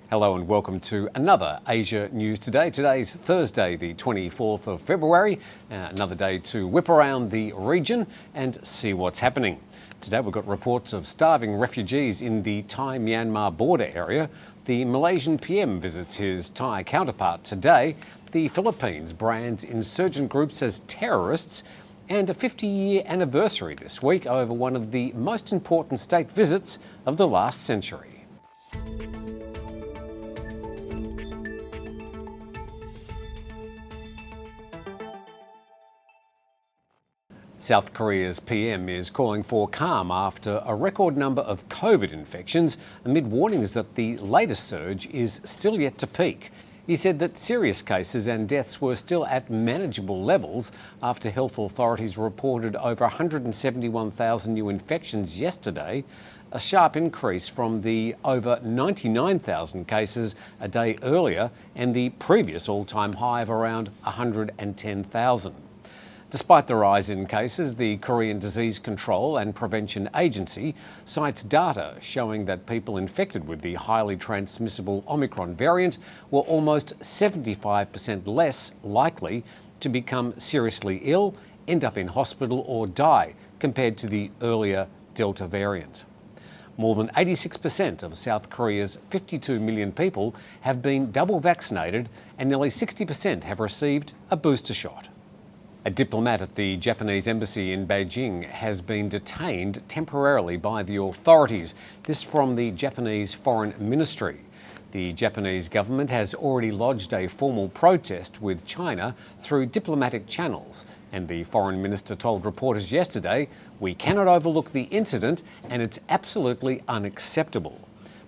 Hello and welcome to another Asia News Today. Today's Thursday, the 24th of February. Another day to whip around the region and see what's happening. Today we've got reports of starving refugees in the Thai-Myanmar border area. The Malaysian PM visits his Thai counterpart today. The Philippines brands insurgent groups as terrorists. And a 50-year anniversary this week over one of the most important state visits of the last century. South Korea's PM is calling for calm after a record number of COVID infections amid warnings that the latest surge is still yet to peak. He said that serious cases and deaths were still at manageable levels after health authorities reported over 171,000 new infections yesterday, a sharp increase from the over 99,000 cases a day earlier and the previous all-time high of around 110,000. Despite the rise in cases, the Korean Disease Control and Prevention Agency cites data showing that people infected with the highly transmissible Omicron variant were almost 75% less likely to become seriously ill, end up in hospital or die compared to the earlier Delta variant. More than 86% of South Korea's 52 million people have been double vaccinated and nearly 60% have received a booster shot. A diplomat at the Japanese embassy in Beijing has been detained temporarily by the authorities. This from the Japanese Foreign Ministry. The Japanese government has already lodged a formal protest with China through diplomatic channels, and the foreign minister told reporters yesterday, "We cannot overlook the incident and it's absolutely unacceptable."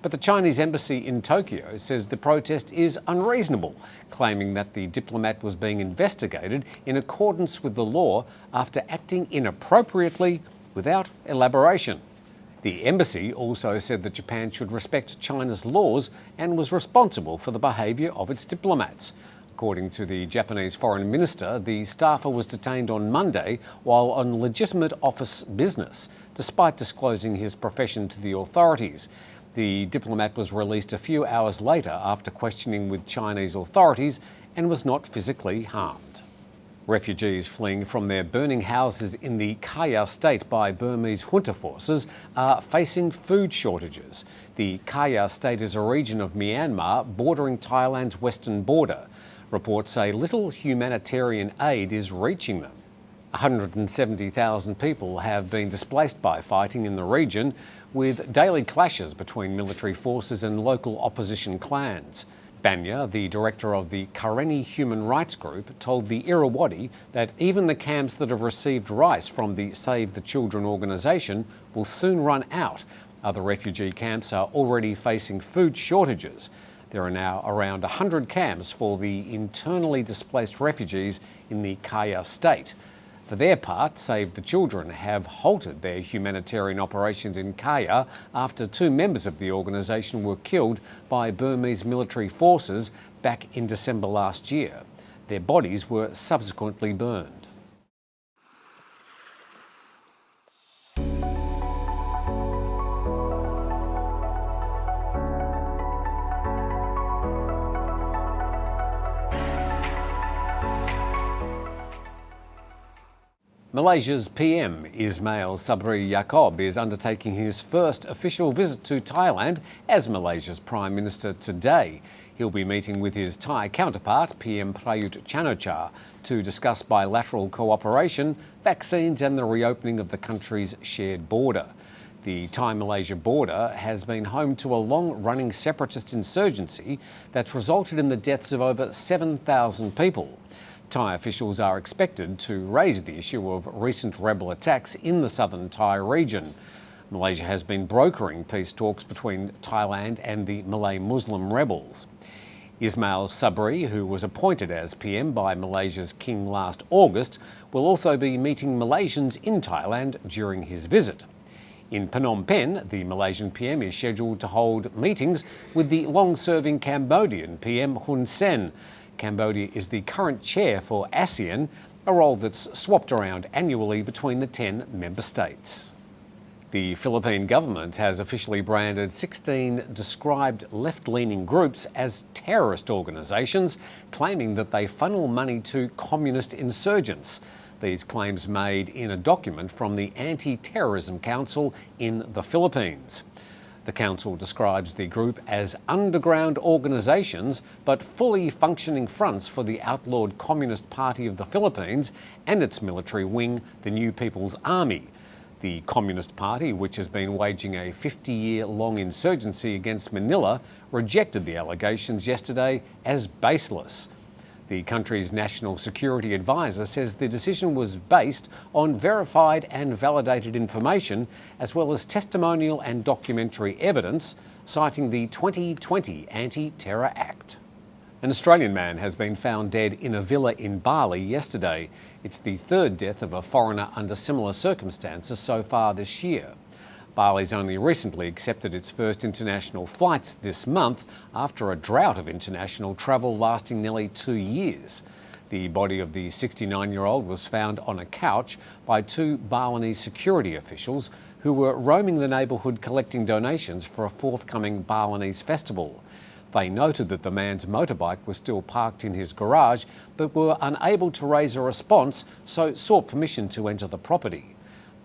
But the Chinese embassy in Tokyo says the protest is unreasonable, claiming that the diplomat was being investigated in accordance with the law after acting inappropriately without elaboration. The embassy also said that Japan should respect China's laws and was responsible for the behaviour of its diplomats. According to the Japanese foreign minister, the staffer was detained on Monday while on legitimate office business, despite disclosing his profession to the authorities. The diplomat was released a few hours later after questioning with Chinese authorities and was not physically harmed. Refugees fleeing from their burning houses in the Thaiger state by Burmese junta forces are facing food shortages. The Thaiger state is a region of Myanmar bordering Thailand's western border. Reports say little humanitarian aid is reaching them. 170,000 people have been displaced by fighting in the region, with daily clashes between military forces and local opposition clans. Banya, the director of the Karenni Human Rights Group, told the Irrawaddy that even the camps that have received rice from the Save the Children organisation will soon run out. Other refugee camps are already facing food shortages. There are now around 100 camps for the internally displaced refugees in the Thaiger state. For their part, Save the Children have halted their humanitarian operations in Thaiger after 2 members of the organisation were killed by Burmese military forces back in December last year. Their bodies were subsequently burned. Malaysia's PM Ismail Sabri Yaakob is undertaking his first official visit to Thailand as Malaysia's Prime Minister today. He'll be meeting with his Thai counterpart, PM Prayut Chan-o-cha, to discuss bilateral cooperation, vaccines and the reopening of the country's shared border. The Thai-Malaysia border has been home to a long-running separatist insurgency that's resulted in the deaths of over 7,000 people. Thai officials are expected to raise the issue of recent rebel attacks in the southern Thai region. Malaysia has been brokering peace talks between Thailand and the Malay Muslim rebels. Ismail Sabri, who was appointed as PM by Malaysia's king last August, will also be meeting Malaysians in Thailand during his visit. In Phnom Penh, the Malaysian PM is scheduled to hold meetings with the long-serving Cambodian PM Hun Sen. Cambodia is the current chair for ASEAN, a role that's swapped around annually between the 10 member states. The Philippine government has officially branded 16 described left-leaning groups as terrorist organisations, claiming that they funnel money to communist insurgents. These claims made in a document from the Anti-Terrorism Council in the Philippines. The council describes the group as underground organisations, but fully functioning fronts for the outlawed Communist Party of the Philippines and its military wing, the New People's Army. The Communist Party, which has been waging a 50-year-long insurgency against Manila, rejected the allegations yesterday as baseless. The country's national security advisor says the decision was based on verified and validated information, as well as testimonial and documentary evidence, citing the 2020 Anti-Terror Act. An Australian man has been found dead in a villa in Bali yesterday. It's the third death of a foreigner under similar circumstances so far this year. Bali's only recently accepted its first international flights this month after a drought of international travel lasting nearly 2 years. The body of the 69-year-old was found on a couch by two Balinese security officials who were roaming the neighbourhood collecting donations for a forthcoming Balinese festival. They noted that the man's motorbike was still parked in his garage, but were unable to raise a response, so sought permission to enter the property.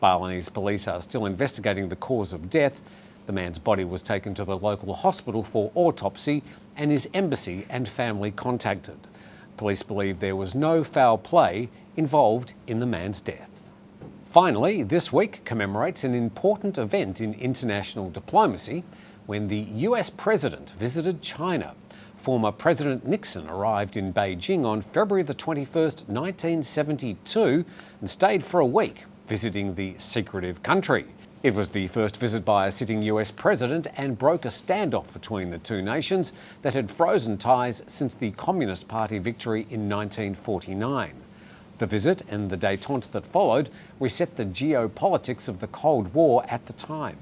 Balinese police are still investigating the cause of death. The man's body was taken to the local hospital for autopsy and his embassy and family contacted. Police believe there was no foul play involved in the man's death. Finally, this week commemorates an important event in international diplomacy when the US president visited China. Former President Nixon arrived in Beijing on February the 21st, 1972 and stayed for a week, visiting the secretive country. It was the first visit by a sitting US president and broke a standoff between the two nations that had frozen ties since the Communist Party victory in 1949. The visit and the détente that followed reset the geopolitics of the Cold War at the time.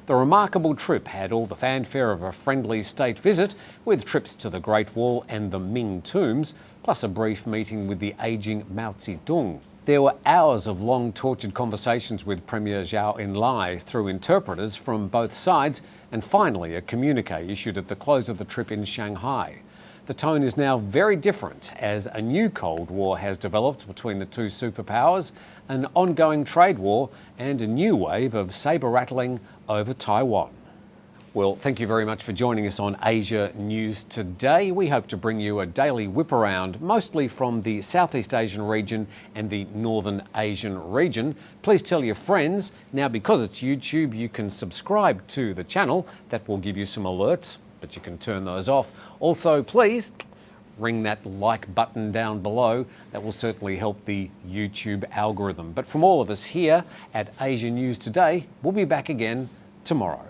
The remarkable trip had all the fanfare of a friendly state visit, with trips to the Great Wall and the Ming tombs, plus a brief meeting with the ageing Mao Zedong. There were hours of long tortured conversations with Premier Zhou Enlai through interpreters from both sides, and finally a communique issued at the close of the trip in Shanghai. The tone is now very different as a new Cold War has developed between the two superpowers, an ongoing trade war and a new wave of sabre-rattling over Taiwan. Well, thank you very much for joining us on Asia News Today. We hope to bring you a daily whip around, mostly from the Southeast Asian region and the Northern Asian region. Please tell your friends. Now, because it's YouTube, you can subscribe to the channel. That will give you some alerts, but you can turn those off. Also, please ring that like button down below. That will certainly help the YouTube algorithm. But from all of us here at Asia News Today, we'll be back again tomorrow.